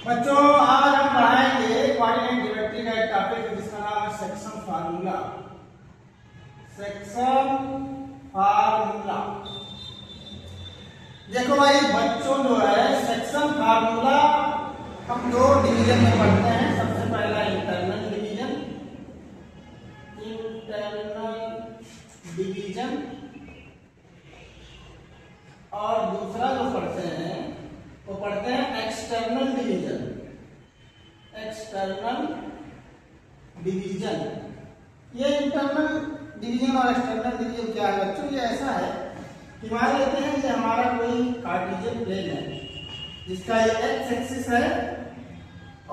बच्चों आज हम पढ़ाएंगे कोऑर्डिनेट ज्योमेट्री का एक टॉपिक जिसका नाम है सेक्शन फार्मूला। Section formula. देखो भाई बच्चों जो है सेक्शन फार्मूला हम दो डिवीजन में पढ़ते हैं। सबसे पहला इंटरनल डिवीजन, और दूसरा जो पढ़ते हैं वो पढ़ते हैं एक्सटर्नल डिवीजन। एक्सटर्नल डिवीजन, ये इंटरनल डिवीजन और एक्सटर्नल डिवीजन क्या है बच्चों? ये ऐसा है कि मान लेते हैं ये हमारा कोई कार्टेशियन प्लेन है जिसका ये एक्स एक्सिस है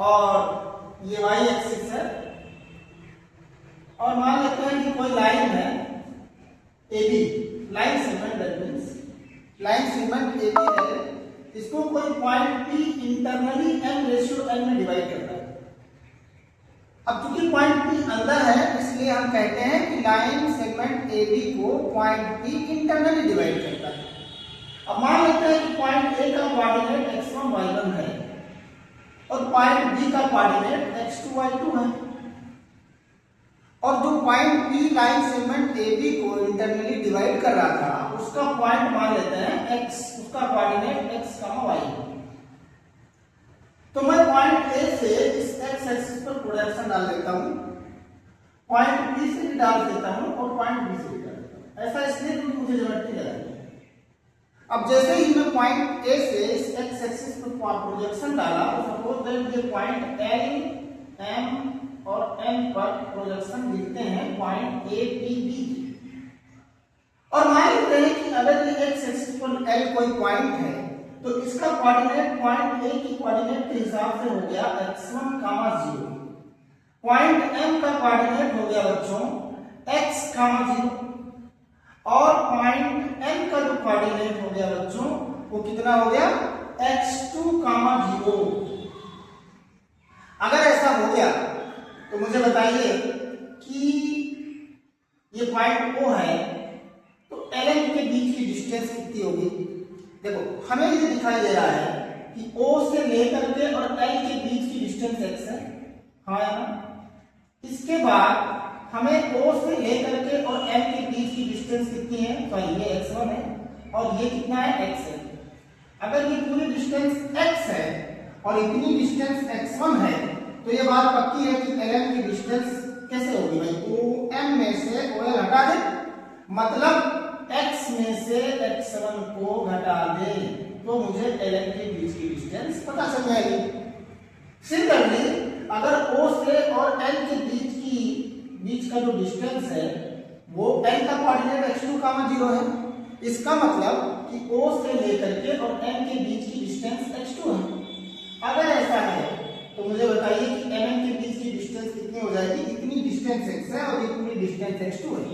और ये वाई एक्सिस है, और मान लेते हैं कि कोई लाइन है AB, line segment, that means line segment AB है, इसको कोई पॉइंट P इंटरनली n/n में डिवाइड करता है। अब चूंकि पॉइंट P अंदर है इसलिए हम कहते हैं कि लाइन सेगमेंट AB को पॉइंट P इंटरनली डिवाइड करता है। अब मान लेते हैं कि पॉइंट A का कोऑर्डिनेट x1 y1 है और पॉइंट B का कोऑर्डिनेट x2 y2 है, और जो point P line segment AB को इंटरनली डिवाइड कर रहा था उसका पॉइंट मान लेते हैं x, उसका कोऑर्डिनेट x, y। तो मैं पॉइंट A से इस x एक्सिस पर प्रोजेक्शन डाल देता हूं, पॉइंट B से भी डाल देता हूं और पॉइंट B से भी डाल देता हूं। ऐसा इसलिए क्योंकि मुझे ज्योमेट्री लगानी है। अब जैसे ही मैं पॉइंट A से इस x एक्सिस पर प्रोजेक्शन डाला तो सपोज दैट ये पॉइंट L, M और N पर प्रोजेक्शन लिखते हैं पॉइंट A, P, B, और मान लेते हैं कि अगर ये x एक्सिस पर L कोई पॉइंट है तो इसका कोऑर्डिनेट पॉइंट A की कोऑर्डिनेट के हिसाब से हो गया x1, 0। पॉइंट M का कोऑर्डिनेट हो गया बच्चों x, 0, और पॉइंट N का जो कोऑर्डिनेट हो गया बच्चों वो कितना हो गया x2, 0। अगर ऐसा हो गया तो मुझे बताइए कि ये पॉइंट O है तो LN के बीच की डिस्टेंस कितनी होगी? देखो हमें ये दिखाई दे रहा है कि O से लेकर के और L के बीच की डिस्टेंस x है, हाँ या ना? इसके बाद हमें O से लेकर के और L के बीच की डिस्टेंस कितनी है? तो ये x1 है और ये कितना है? x है। अगर ये पूरी डिस्टेंस x है और इतनी डिस्टेंस x1 है तो ये बात पक्की है कि LN की डिस्टेंस कैसे होगी भाई? OM में से OL हटा दे, मतलब x में से x1 को घटा दे तो मुझे LN के बीच की डिस्टेंस पता चल जाएगी। सिमिलरली अगर O से और L के बीच का जो डिस्टेंस है वो L का कोऑर्डिनेट x2, 0 है, इसका मतलब कि O से लेकर के और N के बीच की डिस्टेंस x2 है। अगर ऐसा है तो मुझे बताइए कि MN के बीच की डिस्टेंस कितनी हो जाएगी? इतनी डिस्टेंस x है और इतनी डिस्टेंस x2 है।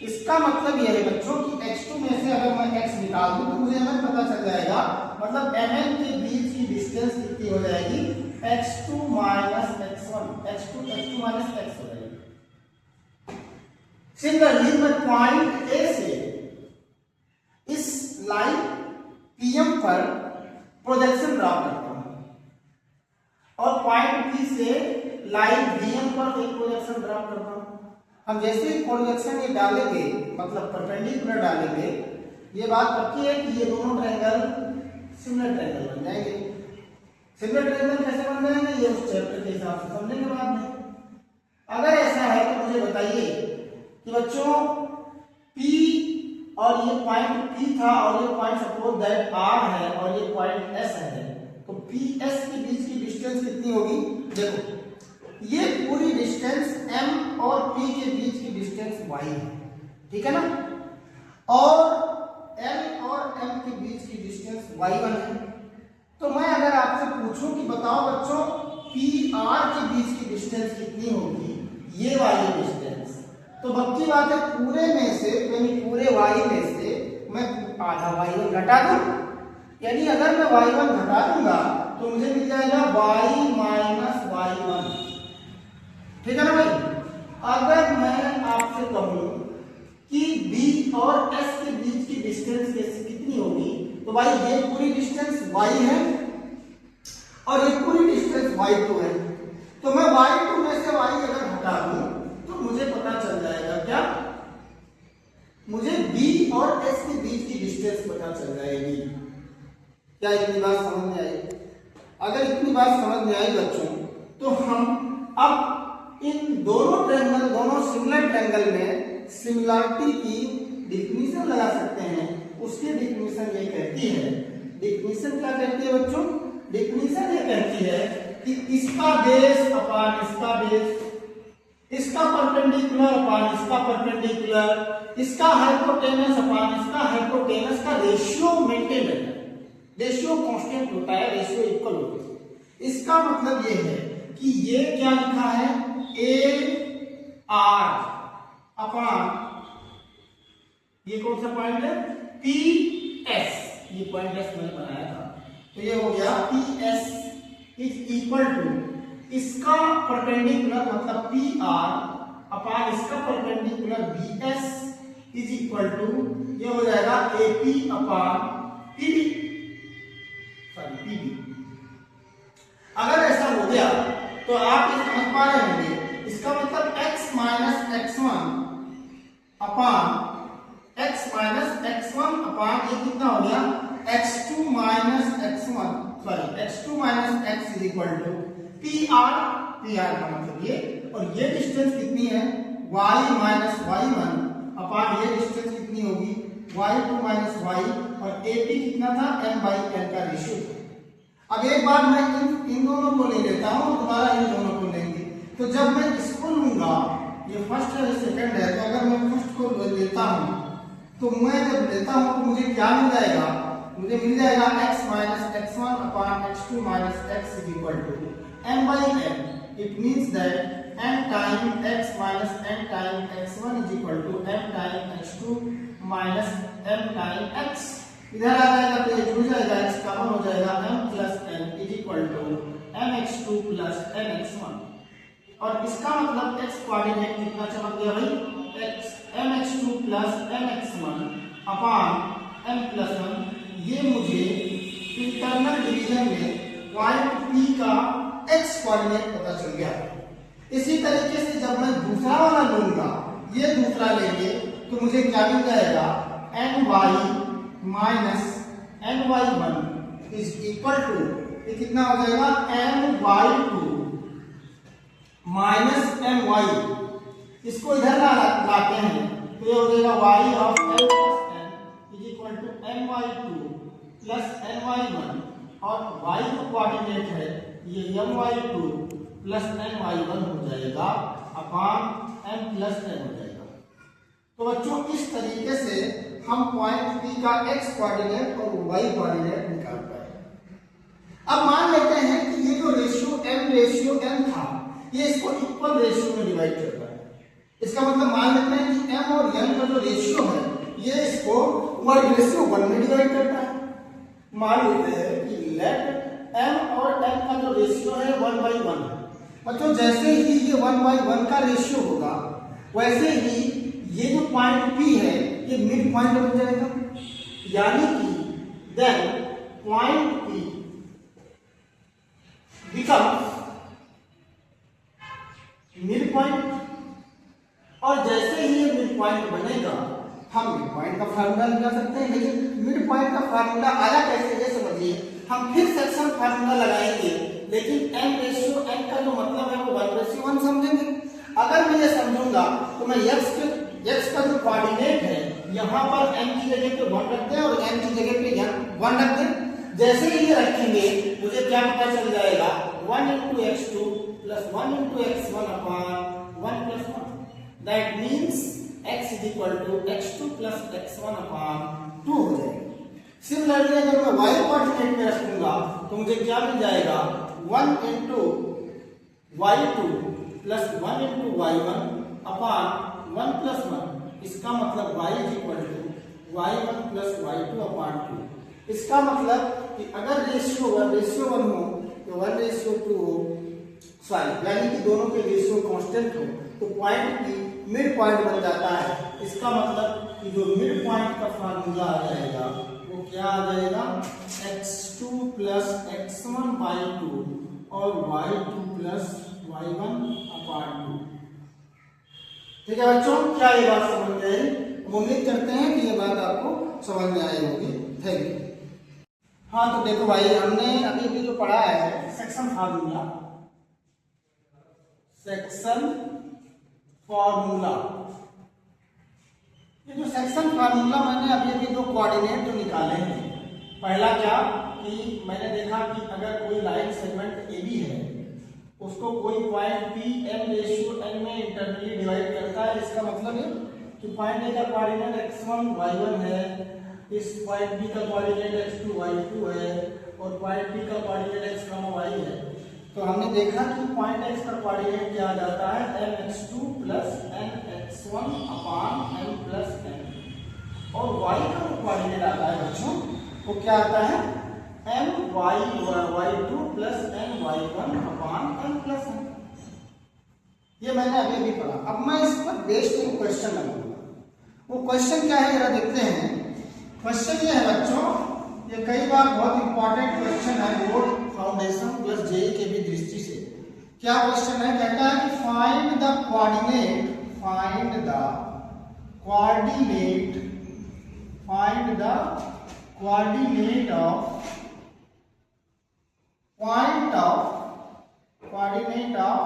इसका मतलब यह है बच्चों कि x2 में से अगर मैं x निकाल दूं तो मुझे MN पता चल जाएगा, मतलब MN के बीच की डिस्टेंस कितनी हो जाएगी? x2 minus x1, x2 minus x हो जाएगी। सिमिलरली मैं पॉइंट A से इस लाइन PM पर प्रोजेक्शन ड्रॉ करता हूं और पॉइंट P से लाइन DM पर एक प्रोजेक्शन ड्रॉ करता हूं। हम जैसे ही प्रोजेक्शन ये डालेंगे मतलब परपेंडिकुलर डालेंगे, ये बात पक्की है कि ये दोनों ट्रायंगल सिमिलर ट्रायंगल बन जाएंगे। सिमिलर ट्रायंगल कैसे बन जाएंगे ये उस चैप्टर के हिसाब से समझेंगे बाद में। अगर ऐसा है तो मुझे बताइए कि बच्चों P और ये पॉइंट P था और ये पॉइंट सपोज दैट R है और ये पॉइंट S है, तो PS के बीच की डिस्टेंस कितनी होगी? देखो ये पूरी डिस्टेंस M और P के बीच की डिस्टेंस y है, ठीक है ना, और L और M के बीच की डिस्टेंस y1 है। तो मैं अगर आपसे पूछूं कि बताओ बच्चों PR के बीच की डिस्टेंस कितनी होगी, ये वाली डिस्टेंस, तो बच्ची बात है पूरे में से यानी पूरे y में से मैं आधा y1 घटा दूं, यानी अगर मैं y1 घटा दूंगा तो मुझे मिल जाएगा y माइनस y1, ठीक है ना भाई? अगर मैं आपसे कहूं कि B और S के बीच की डिस्टेंस कितनी होगी, तो भाई ये पूरी डिस्टेंस y है और ये पूरी डिस्टेंस y2 है। तो मैं y2 में से y अगर हटा दूं तो मुझे पता चल जाएगा क्या, मुझे b और s के बीच की डिस्टेंस पता चल जाएगी। क्या इतनी बात समझ में आई? अगर इतनी बात समझ में आई बच्चों, तो हम अब इन दोनों ट्रायंगल, दोनों सिमिलर ट्रायंगल में सिमिलरिटी की डिफिनीशन लगा सकते हैं। उसकी डिफिनीशन ये कहती है, डिफिनीशन क्या कहती है बच्चों? डिफिनीशन ये कहती है कि इसका बेस अपान इसका बेस, इसका परपेंडिकुलर अपान इसका परपेंडिकुलर, इसका हाइपोटेनस अपान इसका हाइपोटेनस का रेशियो मेंटेन रहता है, रेशियो कांस्टेंट होता है, रेशियो इक्वल होता है। इसका मतलब ये है कि ये क्या लिखा है, ए आर अपान ये कौन सा पॉइंट है, पी एस, ये पॉइंट एस मैंने बनाया था, तो ये हो गया P S is equal to इसका परपेंडिकुलर मतलब पी आर अपान इसका perpendicular B S is equal to ये हो जाएगा A P upon P B, sorry P B. अगर ऐसा हो गया तो आप ये समझ पा रहे होंगे, इसका मतलब x minus x1 upon x minus x1 upon ये कितना हो गया, x2 minus x1, sorry x2 minus x is equal to P R का मतलब ये, और ये डिस्टेंस कितनी है, y माइनस y1 अपान ये डिस्टेंस कितनी होगी, y2 माइनस y, और AP कितना था, m/n का रेशियो। अब एक बार मैं इन दोनों को ले लेता हूं, दोबारा इन दोनों को लेंगे, तो जब मैं इसको लूंगा, ये फर्स्ट है सेकंड है, तो अगर मैं फर्स्ट को लेता हूं तो मैं जब लेता हूं तो मुझे क्या मिल जाएगा, मुझे मिल जाएगा x minus x1 upon x2 minus x is equal to m/n। It means that m time x minus m time x1 is equal to m time x2 minus m time x। इधर आ जाएगा तो ये जुड़ जाएगा, x common हो जाएगा, m plus n is equal to mx2 plus mx1, और इसका मतलब x कोऑर्डिनेट कितना चमक गया भाई, x mx2 प्लस mx1 अपान m प्लस 1। ये मुझे इंटरनल डिवीजन में पॉइंट P का x कोऑर्डिनेट पता चल गया। इसी तरीके से जब मैं दूसरा वाला लूंगा, ये दूसरा लेंगे, तो मुझे क्या मिल जाएगा, ny minus ny1 is equal to ये कितना हो जाएगा, my2 माइनस my। इसको इधर लाते हैं तो ये हो जाएगा y of m plus n is equal to my2 plus ny1, और y का कोऑर्डिनेट है ये my2 प्लस ny1 हो जाएगा अपान m प्लस n हो जाएगा। तो बच्चों इस तरीके से हम पॉइंट P का x कोऑर्डिनेट और y कोऑर्डिनेट निकाल पाए। अब मान लेते हैं कि ये जो रेशियो m था, ये इसको इक्वल रेशियो में डिवाइड करता है। इसका मतलब मान लेते हैं कि m और n का जो रेशियो है, ये इसको 1:1 में डिवाइड करता है। मान लेते हैं कि लेट m और n का जो रेशियो है 1/1 है। मतलब जैसे ही ये 1/1 का रेशियो होगा, वैसे ही ये जो पॉइंट P है ये मिड पॉइंट बन जाएगा, यानी कि then point P becomes mid point, और जैसे ही ये मिड पॉइंट बनेगा, हम मिड पॉइंट का फार्मूला लगा सकते हैं। लेकिन मिड पॉइंट का फार्मूला आया कैसे, ये समझिए। हम फिर सेक्शन फार्मूला लगाएंगे, लेकिन m रेशियो n का जो मतलब है वो 1:1 समझेंगे। अगर मैं ये समझूंगा तो मैं x का जो कोऑर्डिनेट है, यहाँ पर m की जगह पे 1 रख दें और n की जगह पे 1 रख दें। जैसे ही ये रखेंगे, मुझे क्या पता चल जाएगा, 1 into x2 plus 1 into x1 upon 1 plus 1. That means x is equal to x2 plus x1 upon 2 हो जाएगा। सिमिलरली अगर मैं y कोऑर्डिनेट में रखूंगा तो मुझे क्या मिल जाएगा, 1 into y2 plus 1 into y1 upon 1 plus 1। इसका मतलब y is equal to y1 plus y2 upon 2। इसका मतलब कि अगर रेशियो 1:1 हो तो 1:2 हो, सॉरी यानी कि दोनों के रेशियो कांस्टेंट हो, तो पॉइंट की मिड पॉइंट बन जाता है। इसका मतलब कि जो मिड पॉइंट का फार्मूला आ जाएगा वो तो क्या आ जाएगा x2 प्लस x1/2 और y2 प्लस y1/2। ठीक है बच्चों, क्या ये बात समझ में आई? उम्मीद करते हैं कि ये बात आपको समझ में आई होगी। Thank you. हाँ तो देखो भाई, हमने अभी अभी जो पढ़ा है सेक्शन फार्मूला, सेक्शन फार्मूला, ये जो सेक्शन फार्मूला मैंने अभी अभी दो कोऑर्डिनेट जो निकाले हैं, पहला क्या कि मैंने देखा कि अगर कोई लाइन सेगमेंट ए बी है उसको कोई पॉइंट पी m/n में इंटरनली डिवाइड करता है। इसका मतलब है कि पॉइंट ए का कोऑर्डिनेट x1 y1 है, इस पॉइंट बी का कोऑर्डिनेट x2 y2 है और पॉइंट पी का कोऑर्डिनेट x, y है। तो हमने देखा कि पॉइंट x का कोऑर्डिनेट क्या आ जाता है mx2 प्लस nx1 अपान m प्लस n, और y का जो कोऑर्डिनेट आता है बच्चों वो क्या आता है my2 प्लस ny1 अपान m प्लस n। ये मैंने अभी अभी पढ़ा। अब मैं इस पर बेस्ड एक क्वेश्चन लगाऊंगा। वो क्वेश्चन क्या है जरा देखते हैं। क्वेश्चन ये है बच्चों, ये कई बार बहुत इंपॉर्टेंट क्वेश्चन है बोर्ड, फाउंडेशन प्लस जेईई के भी दृष्टि से। क्या क्वेश्चन है? कहता है कि find the coordinate, find the coordinate, find the coordinate of point of coordinate of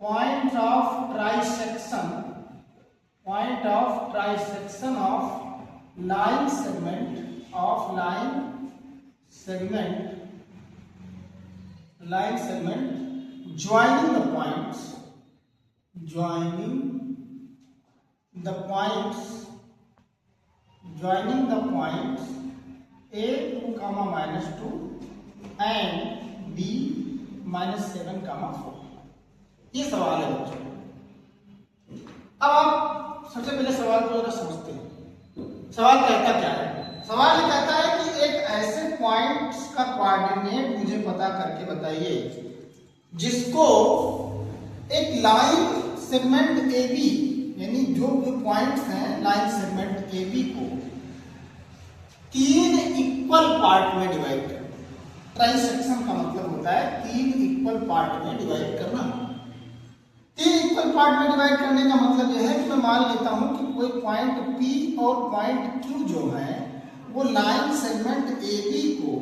point of trisection, point of trisection of line segment of line segment joining the points, joining the points a2, -2 and b -7, 4। ये सवाल है बच्चों। अब आप सबसे पहले सवाल को जरा समझते हैं। सवाल कहता क्या है? सवाल ये कहता है कि एक ऐसे पॉइंट का कोऑर्डिनेट मुझे पता करके बताइए जिसको एक लाइन सेगमेंट ए बी, यानी जो पॉइंट्स हैं लाइन सेगमेंट ए बी को 3 इक्वल पार्ट में डिवाइड करना। ट्राइसेक्शन का मतलब होता है 3 इक्वल पार्ट में डिवाइड करना। 3 इक्वल पार्ट में डिवाइड करने का मतलब यह है कि मैं मान लेता हूं कि कोई पॉइंट P और पॉइंट Q जो है वो लाइन सेगमेंट AB को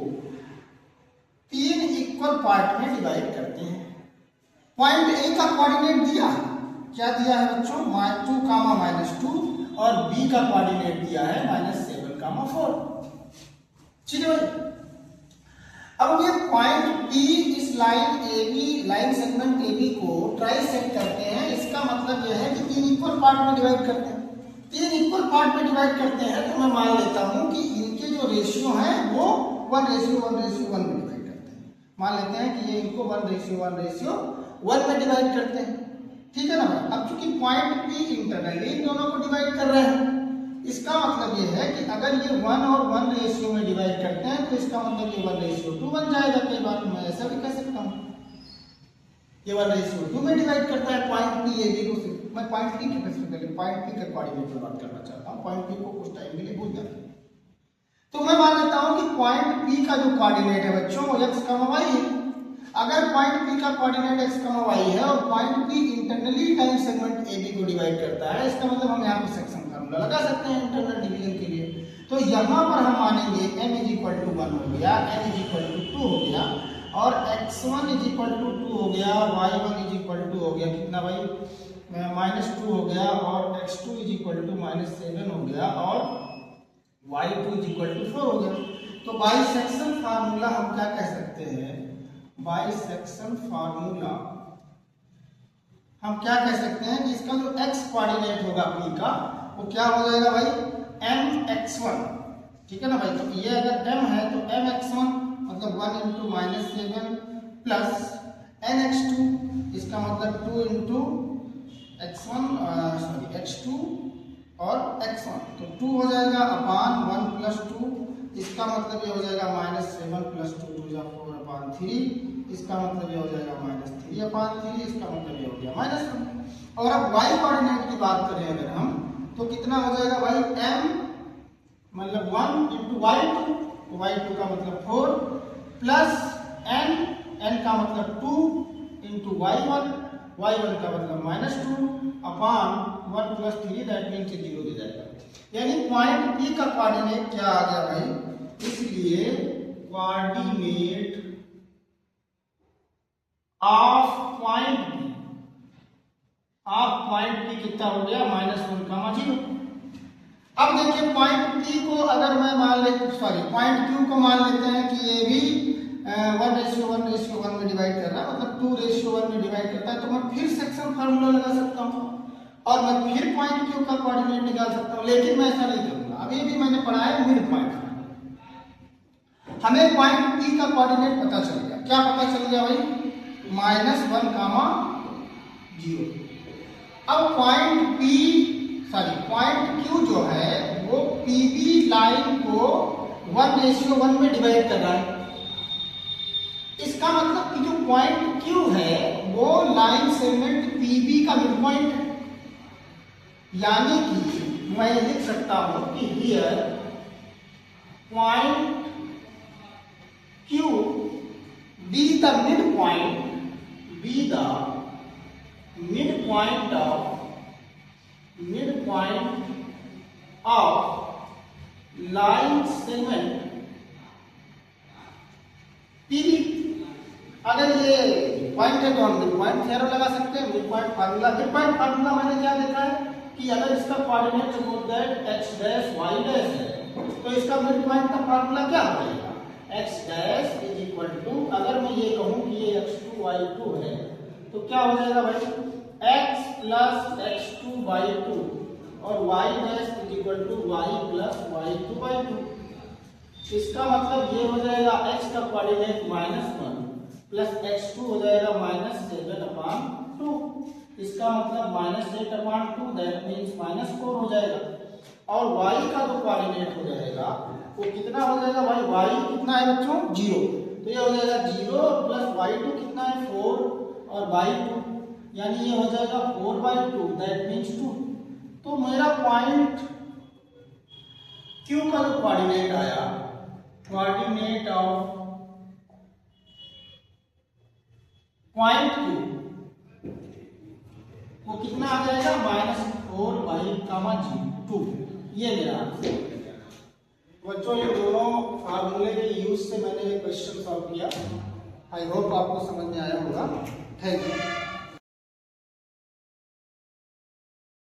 3 इक्वल पार्ट में डिवाइड करते हैं। पॉइंट A का कोऑर्डिनेट दिया है, क्या दिया है बच्चों? -2, -2 और B का कोऑर्डिनेट दिया है -7, 4। ठीक है भाई। अब ये पॉइंट P इस line AB, line segment AB को ट्राइसेक्ट करते हैं। इसका मतलब यह है कि 3 इक्वल पार्ट में डिवाइड करते हैं। 3 इक्वल पार्ट में डिवाइड करते हैं तो मैं मान लेता हूं कि इनके जो रेशियो हैं वो 1:1:1 में डिवाइड करते हैं। मान लेते हैं कि ये इनको 1:1:1 में डिवाइड करते हैं। ठीक है ना भाई। अब चूंकि पॉइंट P इंटरनली इन दोनों को डिवाइड कर रहे हैं, इसका मतलब ये है कि अगर ये 1 और 1 रेशियो में डिवाइड करते हैं तो इसका मतलब ये 1:2 बन जाएगा। कई बार मैं ऐसा भी कह सकता हूं, ये 1:2 में डिवाइड करता है पॉइंट P AB को। मैं पॉइंट P के स्पेसिफिकली पॉइंट P के कोऑर्डिनेट पर बात करना चाहता हूं। पॉइंट P को कुछ टाइम के लिए भूल जाते हैं। तो मैं मान लेता हूं कि पॉइंट P का जो कोऑर्डिनेट है बच्चों वो x, y है। अगर पॉइंट P का कोऑर्डिनेट x, y है और point P internally line segment AB को डिवाइड करता है, इसका मतलब हम यहाँ पे सेक्शन फार्मूला लगा सकते हैं इंटरनल डिवीजन के लिए। तो यहाँ पर हम मानेंगे m = 1 हो गया, n = 2 हो गया और x1 = 2 हो गया, y1 = हो गया कितना भाई -2 हो गया और x2 = -7 हो गया और y2 = 4 हो गया। तो बाइसेक्शन फार्मूला हम क्या कह सकते हैं? बाइसेक्शन फार्मूला हम क्या कह सकते हैं कि इसका जो x कोऑर्डिनेट होगा P का वो क्या हो जाएगा भाई mx1। ठीक है ना भाई। तो ये अगर m है तो mx1 मतलब 1 × -7 प्लस nx2, इसका मतलब 2 × x2 और x1, तो 2 हो जाएगा अपान 1 + 2, इसका मतलब ये हो जाएगा -7 + 2 = 4/3, इसका मतलब ये हो जाएगा -3/3, इसका मतलब ये हो गया -1। और अब y कोऑर्डिनेट की बात करें अगर हम तो कितना हो जाएगा भाई m मतलब 1 इंटू y2, y2 का मतलब 4 प्लस n का मतलब 2 इंटू y1, y1 का मतलब -2 अपॉन 1 प्लस 3, दैट मीन्स 0 दे जाएगा। यानी पॉइंट P का कोऑर्डिनेट क्या आ गया भाई, इसलिए कोऑर्डिनेट ऑफ पॉइंट P कितना हो गया, -1, 0। अब देखिए पॉइंट P को अगर मैं पॉइंट Q को मान लेते हैं कि ये भी 1:1:1 में डिवाइड कर रहा है, मतलब 2:1 में डिवाइड करता है, तो मैं फिर सेक्शन फार्मूला लगा सकता हूँ और मैं फिर पॉइंट Q का कोऑर्डिनेट निकाल सकता हूँ, लेकिन मैं ऐसा नहीं करूंगा। अभी भी मैंने पढ़ा है मिड पॉइंट, हमें पॉइंट P का कोऑर्डिनेट पता चल गया। क्या पता चल गया भाई, -1, 0। अब पॉइंट Q जो है वो PB लाइन को 1:1 में डिवाइड कर रहा है। इसका मतलब कि जो पॉइंट Q है वो लाइन सेगमेंट PB का मिड पॉइंट है। यानी कि मैं लिख सकता हूं कि here point Q be the midpoint of line segment PB। अगर ये पॉइंट है तो हम मिड पॉइंट थ्योरम लगा सकते हैं। मिड पॉइंट फार्मूला मैंने क्या देखा है कि अगर इसका coordinate suppose that x dash y dash है, तो इसका मिड पॉइंट का फार्मूला क्या हो जाएगा, x dash is equal to, अगर मैं ये कहूं कि ये x2 y2 है तो क्या हो जाएगा भाई, x प्लस x2 y2 और y dash is equal to y plus y2 y2। इसका मतलब ये हो जाएगा x का कोऑर्डिनेट -1 प्लस x2 हो जाएगा -7/2। इसका मतलब -8/2, दैट मीन्स -4 हो जाएगा। और y का जो कोऑर्डिनेट हो जाएगा वो कितना हो जाएगा भाई, y कितना है बच्चों, 0, तो ये हो जाएगा 0 प्लस y2 कितना है 4 और y2, यानी ये हो जाएगा 4/2, दैट मीन्स 2। तो मेरा पॉइंट Q का जो कोऑर्डिनेट आया, कोऑर्डिनेट ऑफ पॉइंट Q वो कितना आ जाएगा, -4/2। ये मेरा आंसर। बच्चों ये दोनों फार्मूले के यूज से मैंने ये क्वेश्चन सॉल्व किया। आई होप आपको समझ में आया होगा। Thank you.